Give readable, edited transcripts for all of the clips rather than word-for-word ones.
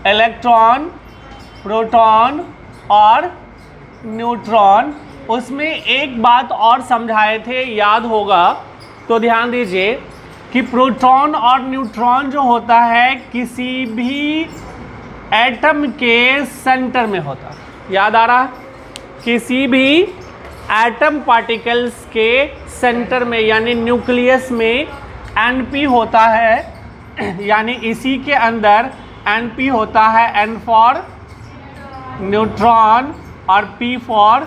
Electron, proton और neutron. उसमें एक बात और समझाए थे, याद होगा तो ध्यान दीजिए कि प्रोटॉन और न्यूट्रॉन जो होता है किसी भी एटम के सेंटर में होता है। याद आ रहा? किसी भी एटम पार्टिकल्स के सेंटर में यानी न्यूक्लियस में Np होता है, यानी इसी के अंदर Np होता है, N फॉर न्यूट्रॉन और P फॉर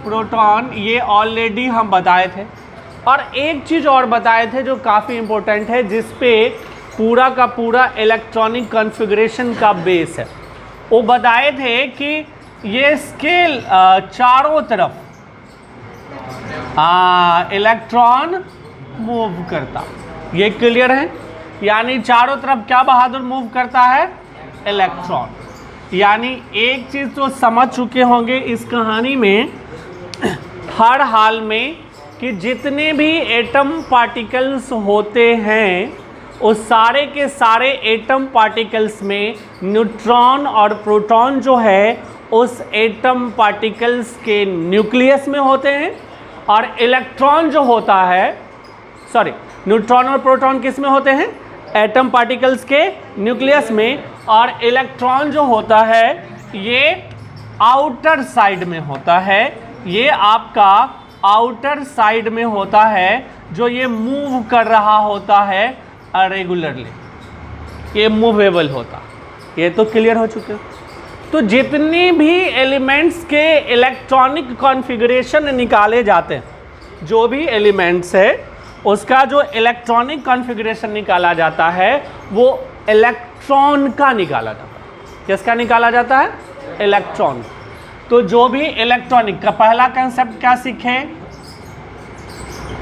प्रोटॉन। ये ऑलरेडी हम बताए थे। और एक चीज़ और बताए थे जो काफ़ी इम्पोर्टेंट है, जिस पे पूरा का पूरा इलेक्ट्रॉनिक कॉन्फ़िगरेशन का बेस है। वो बताए थे कि ये स्केल चारों तरफ इलेक्ट्रॉन मूव करता। ये क्लियर है? यानी चारों तरफ क्या बहादुर मूव करता है? इलेक्ट्रॉन। यानी एक चीज़ तो समझ चुके होंगे इस कहानी में हर हाल में कि जितने भी एटम पार्टिकल्स होते हैं उस सारे के सारे एटम पार्टिकल्स में न्यूट्रॉन और प्रोटॉन जो है उस एटम पार्टिकल्स के न्यूक्लियस में होते हैं, और इलेक्ट्रॉन जो होता है, सॉरी, न्यूट्रॉन और प्रोटॉन किस में होते हैं? एटम पार्टिकल्स के न्यूक्लियस में। और इलेक्ट्रॉन जो होता है ये आउटर साइड में होता है। ये आपका आउटर साइड में होता है, जो ये मूव कर रहा होता है रेगुलरली, ये मूवेबल होता। ये तो क्लियर हो चुके। तो जितने भी एलिमेंट्स के इलेक्ट्रॉनिक कॉन्फ़िगरेशन निकाले जाते हैं, जो भी एलिमेंट्स है उसका जो इलेक्ट्रॉनिक कॉन्फ़िगरेशन निकाला जाता है वो इलेक्ट्रॉन का निकाला जाता है। किसका निकाला जाता है? इलेक्ट्रॉन। तो जो भी इलेक्ट्रॉनिक का पहला कंसेप्ट क्या सीखे?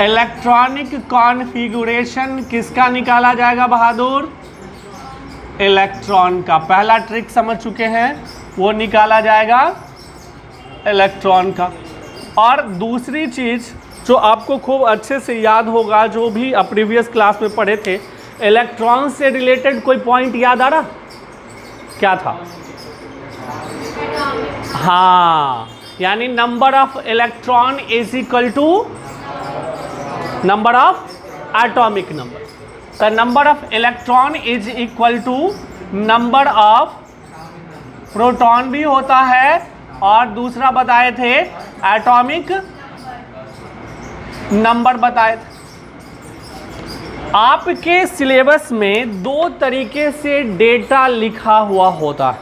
इलेक्ट्रॉनिक कॉन्फ़िगरेशन किसका निकाला जाएगा बहादुर? इलेक्ट्रॉन का। पहला ट्रिक समझ चुके हैं, वो निकाला जाएगा इलेक्ट्रॉन का। और दूसरी चीज़ जो आपको खूब अच्छे से याद होगा, जो भी आप प्रीवियस क्लास में पढ़े थे, इलेक्ट्रॉन से रिलेटेड कोई पॉइंट याद आ रहा? क्या था? हाँ, यानी number of electron is equal to number of atomic number. The number of electron is equal to number of proton भी होता है, और दूसरा बताए थे एटॉमिक नंबर बताए थे। आपके सिलेबस में दो तरीके से डेटा लिखा हुआ होता है।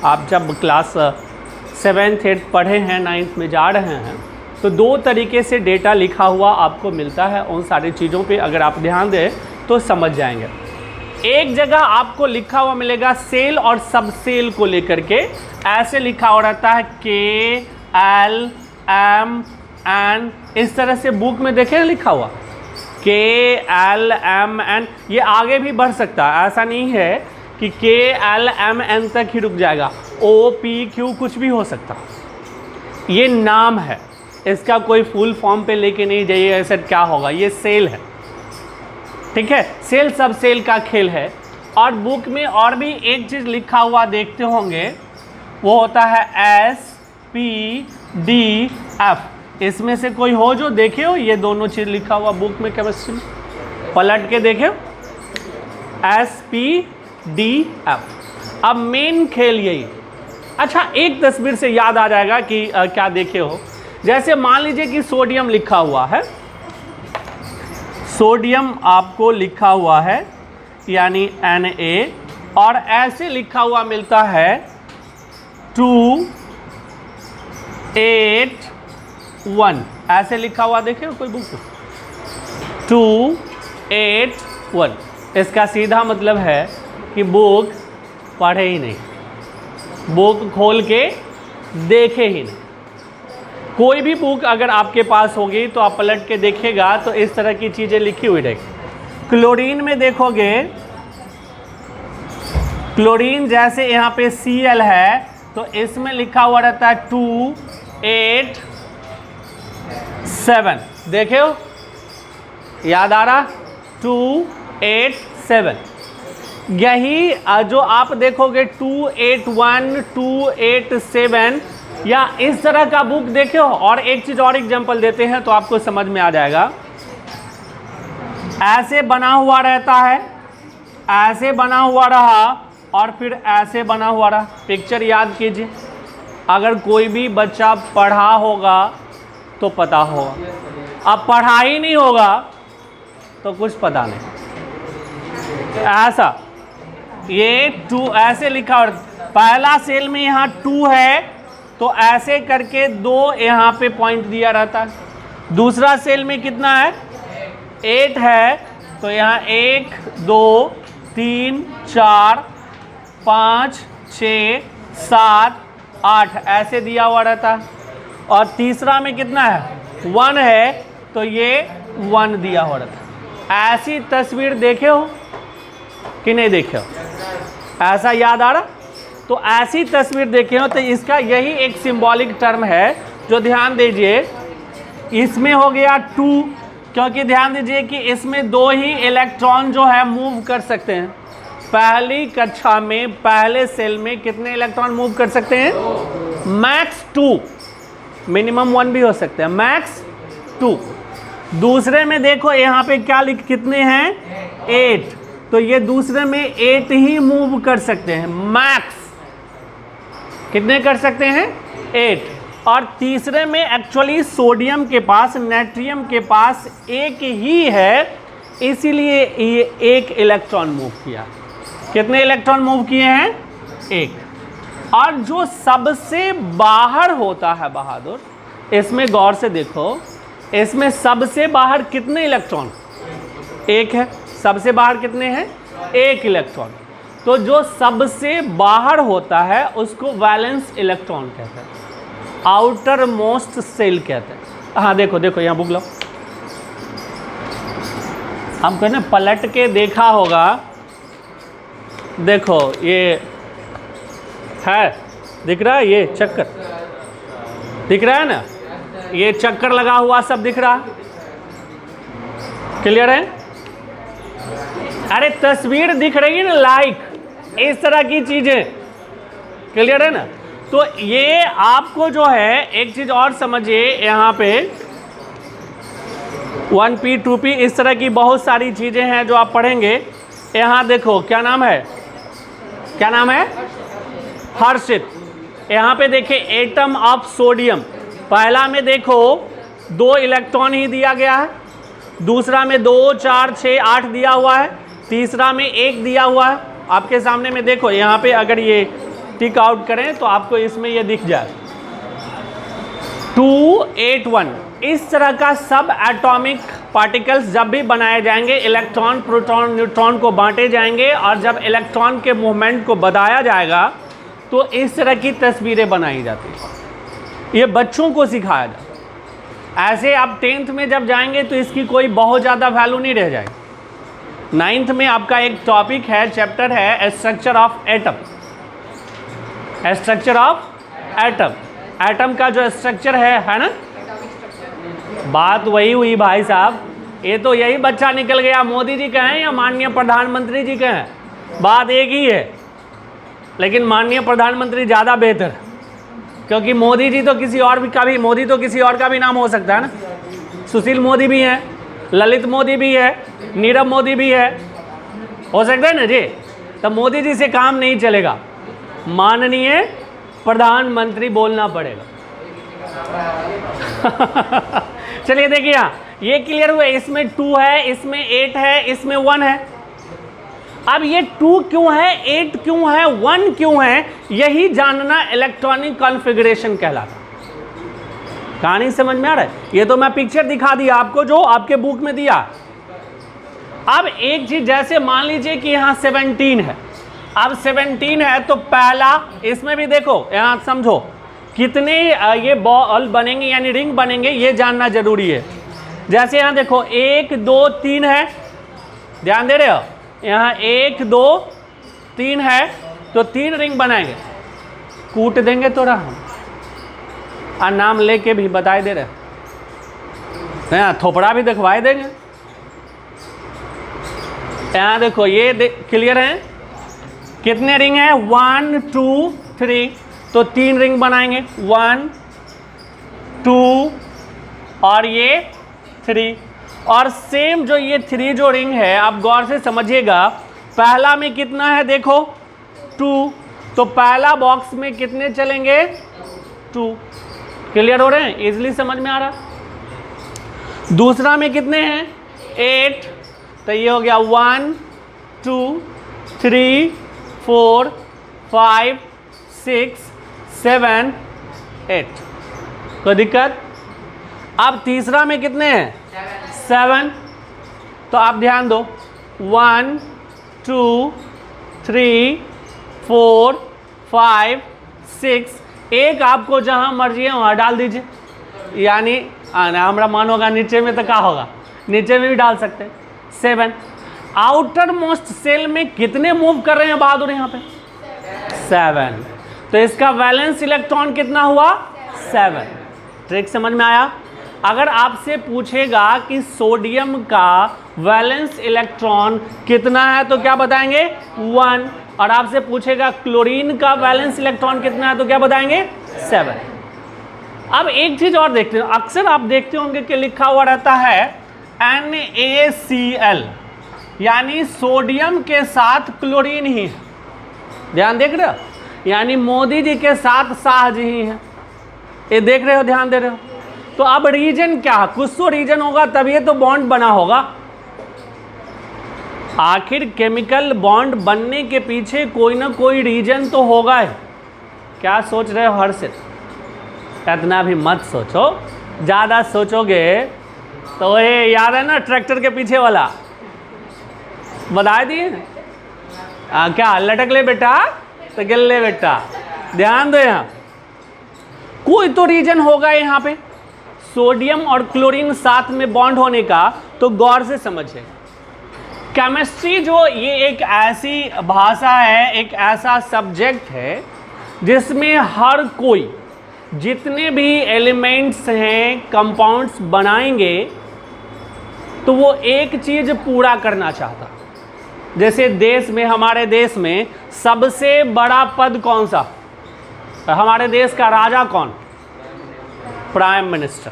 आप जब क्लास 7th 8th पढ़े हैं, 9th में जा रहे हैं, तो दो तरीके से डेटा लिखा हुआ आपको मिलता है। उन सारी चीज़ों पे अगर आप ध्यान दें तो समझ जाएंगे। एक जगह आपको लिखा हुआ मिलेगा सेल और सब सेल को लेकर के, ऐसे लिखा हुआ रहता है KL M N, इस तरह से बुक में देखें लिखा हुआ KL M N। ये आगे भी बढ़ सकता है, ऐसा नहीं है कि KL M N तक ही रुक जाएगा। O P Q कुछ भी हो सकता। ये नाम है, इसका कोई फुल फॉर्म पे लेके नहीं जाइए ऐसा क्या होगा। ये सेल है, ठीक है? सेल सब सेल का खेल है। और बुक में और भी एक चीज़ लिखा हुआ देखते होंगे, वो होता है S P D F। इसमें से कोई हो जो देखे हो, ये दोनों चीज़ लिखा हुआ बुक में केमिस्ट्री में, पलट के देखे S P D F। अब मेन खेल यही। अच्छा, एक तस्वीर से याद आ जाएगा कि क्या देखे हो। जैसे मान लीजिए कि सोडियम लिखा हुआ है, सोडियम आपको लिखा हुआ है यानी Na, और ऐसे लिखा हुआ मिलता है 2 8 1, ऐसे लिखा हुआ देखे कोई बुक 2 8 1। इसका सीधा मतलब है कि बुक पढ़े ही नहीं, बुक खोल के देखे ही नहीं। कोई भी बुक अगर आपके पास होगी तो आप पलट के देखिएगा तो इस तरह की चीज़ें लिखी हुई रहेगी। क्लोरीन में देखोगे, क्लोरीन जैसे यहाँ पे Cl है तो इसमें लिखा हुआ रहता है 2 8 7। देखे हो, याद आ रहा? 2 8 7। यही जो आप देखोगे 2 8 1 2 8 7 या इस तरह का बुक देखे हो। और एक चीज और एग्जांपल देते हैं तो आपको समझ में आ जाएगा। ऐसे बना हुआ रहता है, ऐसे बना हुआ रहा और फिर ऐसे बना हुआ रहा। पिक्चर याद कीजिए, अगर कोई भी बच्चा पढ़ा होगा तो पता होगा, अब पढ़ा ही नहीं होगा तो कुछ पता नहीं। ऐसा ये 2 ऐसे लिखा और पहला सेल में यहाँ 2 है तो ऐसे करके 2 यहाँ पे पॉइंट दिया रहता है। दूसरा सेल में कितना है 8 है तो यहाँ 1 2 3 4 5 6 7 8 ऐसे दिया हुआ रहता है। और तीसरा में कितना है 1 है तो ये 1 दिया हुआ रहता है। ऐसी तस्वीर देखे हो कि नहीं देखे हो? ऐसा याद आ रहा? तो ऐसी तस्वीर देखे हो तो इसका यही एक सिंबॉलिक टर्म है जो ध्यान दीजिए। इसमें हो गया 2, क्योंकि ध्यान दीजिए कि इसमें 2 ही इलेक्ट्रॉन जो है मूव कर सकते हैं। पहली कक्षा में पहले सेल में कितने इलेक्ट्रॉन मूव कर सकते हैं? मैक्स 2, मिनिमम 1 भी हो सकते हैं, मैक्स 2। दूसरे में देखो यहाँ पे क्या कितने हैं 8, तो ये दूसरे में 8 ही मूव कर सकते हैं। मैक्स कितने कर सकते हैं 8। और तीसरे में एक्चुअली सोडियम के पास नाइट्रियम के पास 1 ही है, इसीलिए ये 1 इलेक्ट्रॉन मूव किया। कितने इलेक्ट्रॉन मूव किए हैं 1। और जो सबसे बाहर होता है बहादुर, इसमें गौर से देखो, इसमें सबसे बाहर कितने इलेक्ट्रॉन 1 है। सबसे बाहर कितने हैं 1 इलेक्ट्रॉन। तो जो सबसे बाहर होता है उसको वैलेंस इलेक्ट्रॉन कहते हैं, आउटर मोस्ट सेल कहते हैं। हाँ देखो देखो यहाँ बुक लो, हमको ना पलट के देखा होगा। देखो ये है, दिख रहा है, ये चक्कर दिख रहा है ना, ये चक्कर लगा हुआ सब दिख रहा, क्लियर है? अरे तस्वीर दिख रही है ना, लाइक इस तरह की चीजें, क्लियर है ना? तो ये आपको जो है एक चीज और समझिए, यहाँ पे 1p 2p इस तरह की बहुत सारी चीजें हैं जो आप पढ़ेंगे। यहाँ देखो क्या नाम है, क्या नाम है हर्षित। यहाँ पे देखिए एटम ऑफ सोडियम, पहला में देखो 2 इलेक्ट्रॉन ही दिया गया है, दूसरा में 2 4 6 8 दिया हुआ है, तीसरा में 1 दिया हुआ है। आपके सामने में देखो, यहाँ पे अगर ये टिक आउट करें तो आपको इसमें ये दिख जाए 2 8 1। इस तरह का सब एटॉमिक पार्टिकल्स जब भी बनाए जाएंगे, इलेक्ट्रॉन प्रोटॉन न्यूट्रॉन को बांटे जाएंगे और जब इलेक्ट्रॉन के मूवमेंट को बताया जाएगा तो इस तरह की तस्वीरें बनाई जाती हैं। ये बच्चों को सिखाया जाता है। ऐसे आप 10th में जब जाएंगे तो इसकी कोई बहुत ज़्यादा वैल्यू नहीं रह जाएगी। 9th में आपका एक टॉपिक है, चैप्टर है structure of atom. Structure of atom, atom का जो स्ट्रक्चर है ना, बात वही हुई भाई साहब। ये तो यही बच्चा निकल गया, मोदी जी का है या माननीय प्रधानमंत्री जी का है, बात एक ही है। लेकिन माननीय प्रधानमंत्री ज़्यादा बेहतर, क्योंकि मोदी जी तो किसी और भी का भी, मोदी तो किसी और का भी नाम हो सकता है ना। सुशील मोदी भी है, ललित मोदी भी है, नीरव मोदी भी है, हो सकता है ना जी। तो मोदी जी से काम नहीं चलेगा, माननीय प्रधानमंत्री बोलना पड़ेगा। चलिए देखिए, यहाँ ये क्लियर हुआ, इसमें 2 है, इसमें 8 है, इसमें 1 है। अब ये 2 क्यों है, 8 क्यों है, 1 क्यों है, यही जानना इलेक्ट्रॉनिक कॉन्फ़िगरेशन कहलाता। कहानी समझ में आ रहा है? ये तो मैं पिक्चर दिखा दिया आपको जो आपके बुक में दिया। अब एक चीज, जैसे मान लीजिए कि यहाँ 17 है, अब 17 है तो पहला, इसमें भी देखो, यहाँ समझो कितने ये बॉल बनेंगे यानी रिंग बनेंगे, ये जानना जरूरी है। जैसे यहाँ देखो 1 2 3 है, ध्यान दे रहे हो, यहाँ 1 2 3 है तो 3 रिंग बनाएंगे। कूट देंगे थोड़ा हम, और नाम लेके भी बताए दे रहे हैं, थोपड़ा भी दिखवाए देंगे। यहाँ देखो ये क्लियर है, कितने रिंग है 1 2 3, तो 3 रिंग बनाएंगे 1 2 और ये 3, और सेम जो ये 3 जो रिंग है आप गौर से समझिएगा, पहला में कितना है देखो 2, तो पहला बॉक्स में कितने चलेंगे 2, क्लियर हो रहे हैं, इजीली समझ में आ रहा। दूसरा में कितने हैं 8, तो ये हो गया 1 2 3 4 5 6 7 8, कोई दिक्कत। अब तीसरा में कितने हैं 7, तो आप ध्यान दो 1 2 3 4 5 6, एक आपको जहां मर्जी है वहां डाल दीजिए, यानी हमारा मन होगा नीचे में तो क्या होगा, नीचे में भी डाल सकते हैं 7। आउटर मोस्ट सेल में कितने मूव कर रहे हैं बहादुर यहाँ पे 7, तो इसका वैलेंस इलेक्ट्रॉन कितना हुआ 7। ट्रिक समझ में आया। अगर आपसे पूछेगा कि सोडियम का वैलेंस इलेक्ट्रॉन कितना है तो क्या बताएंगे 1, और आपसे पूछेगा क्लोरीन का वैलेंस इलेक्ट्रॉन कितना है तो क्या बताएंगे 7। अब एक चीज और देखते हैं, अक्सर आप देखते होंगे कि लिखा हुआ रहता है NaCl, यानी सोडियम के साथ क्लोरीन ही है, ध्यान देख रहे हो, यानी मोदी जी के साथ शाह जी ही है, ये देख रहे हो, ध्यान दे रहे हो। तो अब रीजन क्या, कुछ तो रीजन होगा तभी तो बॉन्ड बना होगा। आखिर केमिकल बॉन्ड बनने के पीछे कोई ना कोई रीजन तो होगा ही। क्या सोच रहे हो हर्षित, इतना भी मत सोचो, ज़्यादा सोचोगे तो ये याद है ना ट्रैक्टर के पीछे वाला, बता दिए क्या, लटक ले बेटा तो गिल ले बेटा, ध्यान दो यहाँ कोई तो रीजन होगा यहाँ पे सोडियम और क्लोरीन साथ में बॉन्ड होने का। तो गौर से समझिए, केमिस्ट्री जो ये एक ऐसी भाषा है, एक ऐसा सब्जेक्ट है जिसमें हर कोई जितने भी एलिमेंट्स हैं, कंपाउंड्स बनाएंगे तो वो एक चीज़ पूरा करना चाहता। जैसे देश में, हमारे देश में सबसे बड़ा पद कौन सा, हमारे देश का राजा कौन, प्राइम मिनिस्टर,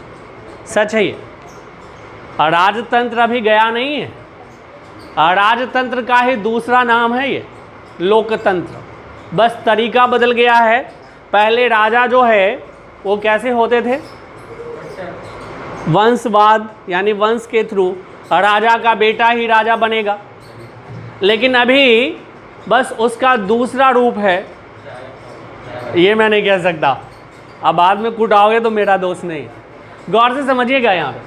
सच है ये। राजतंत्र अभी गया नहीं है, राजतंत्र का ही दूसरा नाम है ये लोकतंत्र, बस तरीका बदल गया है। पहले राजा जो है वो कैसे होते थे, वंशवाद, यानी वंश के थ्रू राजा का बेटा ही राजा बनेगा, लेकिन अभी बस उसका दूसरा रूप है, ये मैं नहीं कह सकता, अब बाद में कुटाओगे तो मेरा दोस्त नहीं। गौर से समझिएगा यहाँ पे।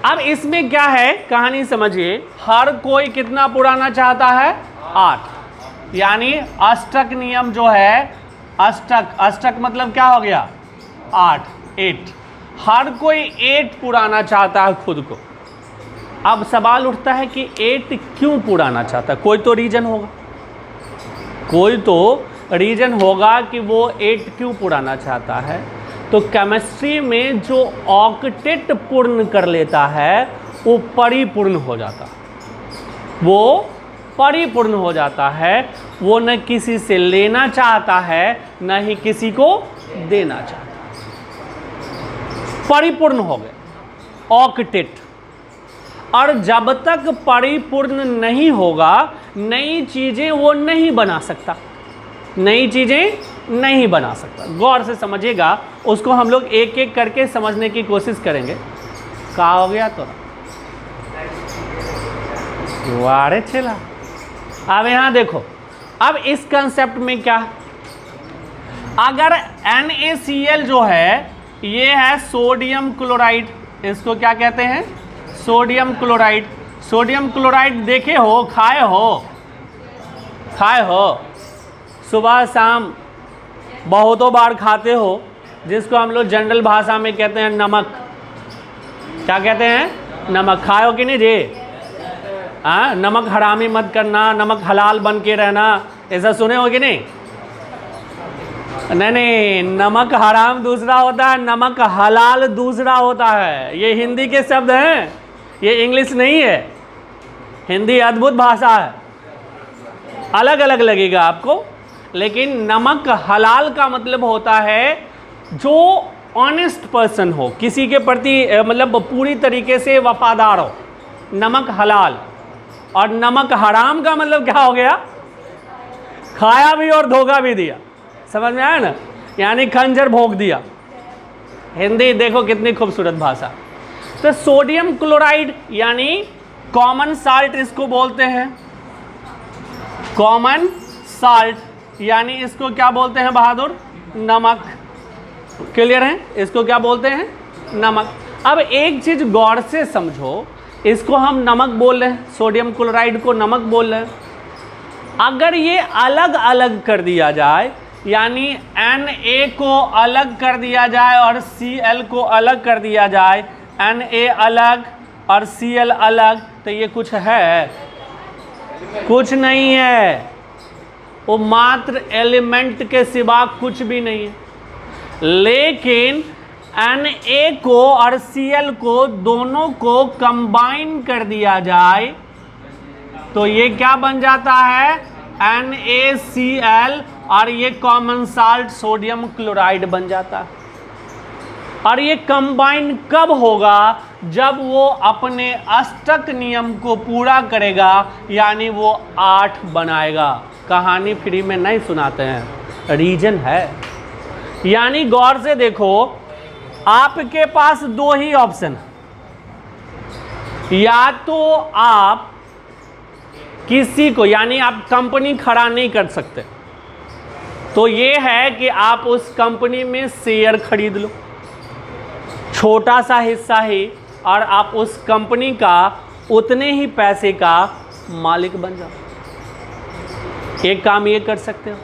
अब इसमें क्या है कहानी समझिए, हर कोई कितना पुराना चाहता है 8, यानी अष्टक नियम जो है, अष्टक मतलब क्या हो गया 8, हर कोई 8 पुराना चाहता है खुद को। अब सवाल उठता है कि 8 क्यों पुराना चाहता है, कोई तो रीजन होगा, कोई तो रीजन होगा कि वो 8 क्यों पुराना चाहता है। तो केमिस्ट्री में जो ऑक्टेट पूर्ण कर लेता है वो परिपूर्ण हो जाता, वो परिपूर्ण हो जाता है, वो न किसी से लेना चाहता है न ही किसी को देना चाहता, परिपूर्ण हो गए ऑक्टेट। और जब तक परिपूर्ण नहीं होगा नई चीज़ें वो नहीं बना सकता, नई चीज़ें नहीं बना सकता। गौर से समझिएगा, उसको हम लोग एक एक करके समझने की कोशिश करेंगे। कहा हो गया तो वारे चला। अब यहाँ देखो, अब इस कंसेप्ट में क्या, अगर NaCl जो है ये है सोडियम क्लोराइड, इसको क्या कहते हैं सोडियम क्लोराइड। सोडियम क्लोराइड देखे हो, खाए हो, सुबह शाम बहुतों बार खाते हो, जिसको हम लोग जनरल भाषा में कहते हैं नमक। क्या कहते हैं नमक, खाए हो कि नहीं जी, हाँ, नमक हरामी मत करना, नमक हलाल बन के रहना, ऐसा सुने हो कि नहीं? नहीं, नमक हराम दूसरा होता है, नमक हलाल दूसरा होता है। ये हिंदी के शब्द हैं, ये इंग्लिश नहीं है। हिंदी अद्भुत भाषा है, अलग अलग लगेगा आपको, लेकिन नमक हलाल का मतलब होता है जो ऑनेस्ट पर्सन हो, किसी के प्रति मतलब पूरी तरीके से वफादार हो, नमक हलाल। और नमक हराम का मतलब क्या हो गया? खाया भी और धोखा भी दिया, समझ में आया ना, यानी खंजर भोंक दिया। हिंदी देखो कितनी खूबसूरत भाषा। तो सोडियम क्लोराइड यानी कॉमन साल्ट इसको बोलते हैं, कॉमन साल्ट यानी इसको क्या बोलते हैं बहादुर? नमक। क्लियर है? इसको क्या बोलते हैं? नमक। अब एक चीज गौर से समझो, इसको हम नमक बोल रहे हैं, सोडियम क्लोराइड को नमक बोल रहे हैं। अगर ये अलग अलग कर दिया जाए, यानी Na को अलग कर दिया जाए और Cl को अलग कर दिया जाए, Na अलग और Cl अलग, तो ये कुछ है? कुछ नहीं है, वो मात्र एलिमेंट के सिवा कुछ भी नहीं है। लेकिन Na को और Cl को दोनों को कंबाइन कर दिया जाए तो ये क्या बन जाता है? NaCl, और ये कॉमन साल्ट सोडियम क्लोराइड बन जाता है। और ये कंबाइन कब होगा? जब वो अपने अष्टक नियम को पूरा करेगा, यानी वो 8 बनाएगा। कहानी फ्री में नहीं सुनाते हैं, रीजन है। यानी गौर से देखो, आपके पास दो ही ऑप्शन, या तो आप किसी को, यानी आप कंपनी खड़ा नहीं कर सकते, तो ये है कि आप उस कंपनी में शेयर खरीद लो, छोटा सा हिस्सा ही, और आप उस कंपनी का उतने ही पैसे का मालिक बन जाओ। एक काम ये कर सकते हो,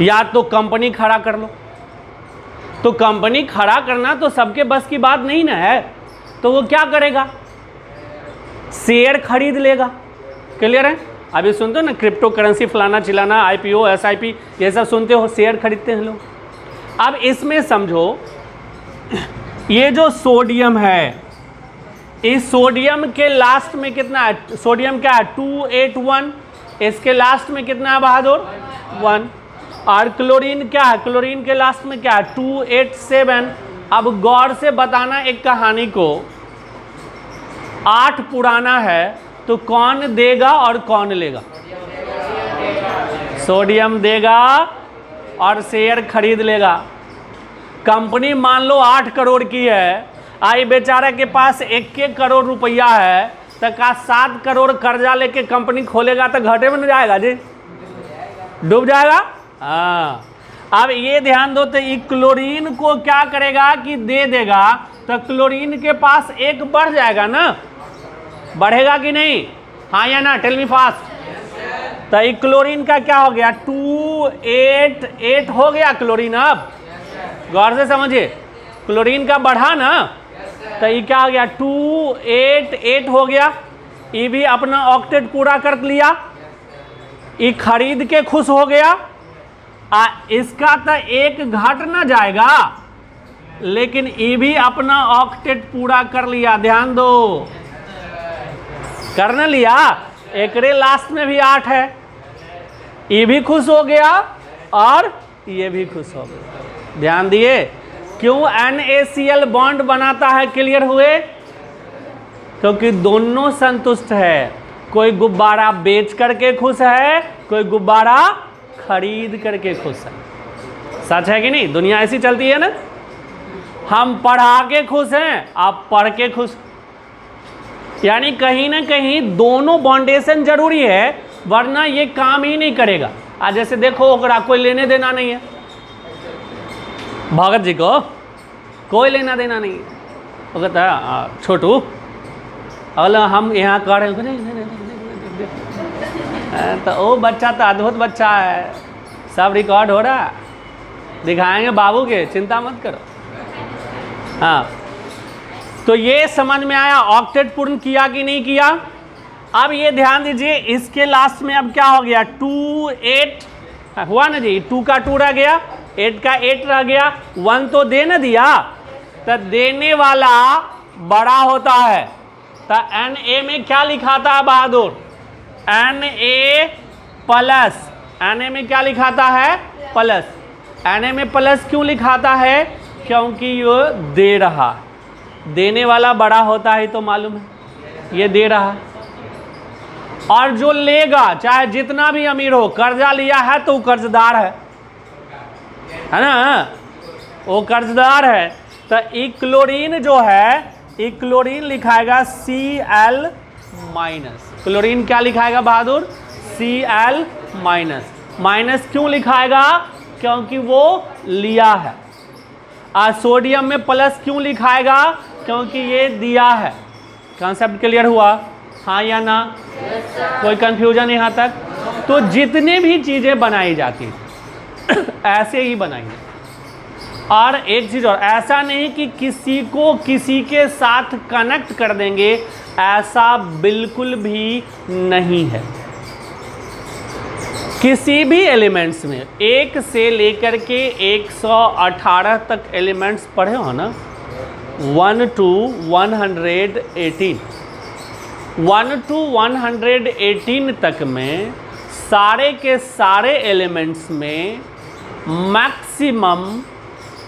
या तो कंपनी खड़ा कर लो। तो कंपनी खड़ा करना तो सबके बस की बात नहीं ना है, तो वो क्या करेगा? शेयर खरीद लेगा। क्लियर है? अभी सुनते हो ना, क्रिप्टो करेंसी फलाना चिलाना, IPO SIP ये सब सुनते हो, शेयर खरीदते हैं लोग। अब इसमें समझो, ये जो सोडियम है, इस सोडियम के लास्ट में कितना है? सोडियम क्या है? 281। इसके लास्ट में कितना है बहादुर? 1। और क्लोरीन क्या है? क्लोरीन के लास्ट में क्या है? 287। अब गौर से बताना एक कहानी को, 8 पुराना है तो कौन देगा और कौन लेगा? सोडियम देगा और शेयर खरीद लेगा। कंपनी मान लो 8 करोड़ की है, आई बेचारा के पास 1 करोड़ रुपया है, तो का 7 करोड़ कर्जा लेके कंपनी खोलेगा तो घाटे में नहीं जाएगा जी? डूब जाएगा। हाँ, अब ये ध्यान दो, तो ये क्लोरीन को क्या करेगा कि दे देगा, तो क्लोरीन के पास 1 बढ़ जाएगा ना, बढ़ेगा कि नहीं? हाँ या ना? Tell me fast. तो ये क्लोरीन का क्या हो गया? 288 हो गया क्लोरीन। अब गौर से समझिए, क्लोरीन का बढ़ा ना, तो ये क्या हो गया? 288 हो गया। ये भी अपना ऑक्टेट पूरा कर लिया, ये खरीद के खुश हो गया। इसका तो 1 घट ना जाएगा, लेकिन ये भी अपना ऑक्टेट पूरा कर लिया। ध्यान दो, कर न लिया? एकरे लास्ट में भी 8 है, ये भी खुश हो गया और ये भी खुश हो गया। ध्यान दिए? क्यों NaCl बॉन्ड बनाता है? क्लियर हुए? क्योंकि दोनों संतुष्ट है। कोई गुब्बारा बेच करके खुश है, कोई गुब्बारा खरीद करके खुश है। सच है कि नहीं? दुनिया ऐसी चलती है ना। हम पढ़ा के खुश हैं, आप पढ़ के खुश। यानी कहीं ना कहीं दोनों बाउंडेशन जरूरी है, वरना ये काम ही नहीं करेगा। आज जैसे देखो, ओकरा कोई लेने देना नहीं है, भगत जी को कोई लेना देना नहीं है। वो कहता है छोटू, अल हम यहाँ कर रहे हैं, तो वो बच्चा तो अद्भुत बच्चा है, सब रिकॉर्ड हो रहा है, दिखाएंगे बाबू के, चिंता मत करो। हाँ, तो ये समझ में आया ऑक्टेट पूर्ण किया कि नहीं किया। अब ये ध्यान दीजिए, इसके लास्ट में अब क्या हो गया? 28 हुआ ना जी, 2 का 2 रह गया, 8 का 8 रह गया, 1 तो दे न दिया, तो देने वाला बड़ा होता है, तो Na में क्या लिखाता है बहादुर? Na प्लस, Na में क्या लिखाता है? प्लस। Na में प्लस क्यों लिखाता है? क्योंकि ये दे रहा, देने वाला बड़ा होता है तो मालूम है, ये दे रहा। और जो लेगा चाहे जितना भी अमीर हो, कर्जा लिया है तो वो कर्जदार है ना, वो कर्जदार है। तो इक्लोरीन जो है, इक्लोरीन लिखाएगा Cl माइनस। क्लोरीन क्या लिखाएगा बहादुर? Cl minus. माइनस क्यों लिखाएगा? क्योंकि वो लिया है। सोडियम में प्लस क्यों लिखाएगा? क्योंकि ये दिया है। कॉन्सेप्ट क्लियर हुआ? हाँ या ना? कोई कंफ्यूजन यहाँ तक? तो जितने भी चीज़ें बनाई जाती हैं ऐसे ही बनाएंगे। और एक चीज़ और, ऐसा नहीं कि किसी को किसी के साथ कनेक्ट कर देंगे, ऐसा बिल्कुल भी नहीं है। किसी भी एलिमेंट्स में 1 से लेकर के 118 तक एलिमेंट्स पढ़े हो ना, 1 to 118, 1 to 118 तक में सारे के सारे एलिमेंट्स में मैक्सिमम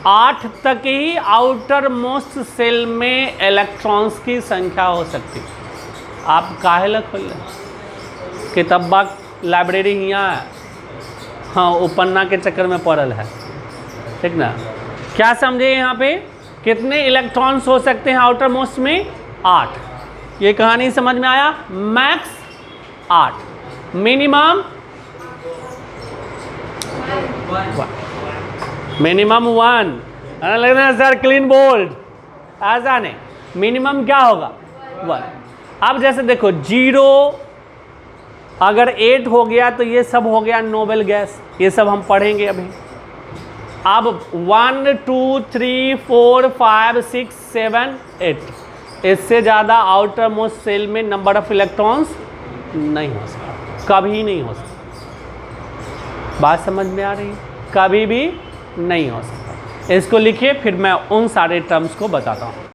8 तक ही आउटर मोस्ट सेल में इलेक्ट्रॉन्स की संख्या हो सकती है। आप काहे ला खोल किताबा लाइब्रेरी यहाँ है, हाँ उपन्ना के चक्कर में पड़ल है, ठीक ना? क्या समझे यहाँ पे? कितने इलेक्ट्रॉन्स हो सकते हैं आउटर मोस्ट में? 8। ये कहानी समझ में आया? Max 8, minimum 1। लगना सर क्लीन बोल्ड, ऐसा नहीं, मिनिमम क्या होगा? 1। अब जैसे देखो 0 अगर 8 हो गया तो ये सब हो गया नोबेल गैस, ये सब हम पढ़ेंगे अभी। अब 1 2 3 4 5 6 7 8, इससे ज़्यादा आउटर मोस्ट सेल में नंबर ऑफ इलेक्ट्रॉन्स नहीं हो सकता, कभी नहीं हो सकता। बात समझ में आ रही है? कभी भी नहीं हो सकता। इसको लिखिए, फिर मैं उन सारे टर्म्स को बताता हूँ।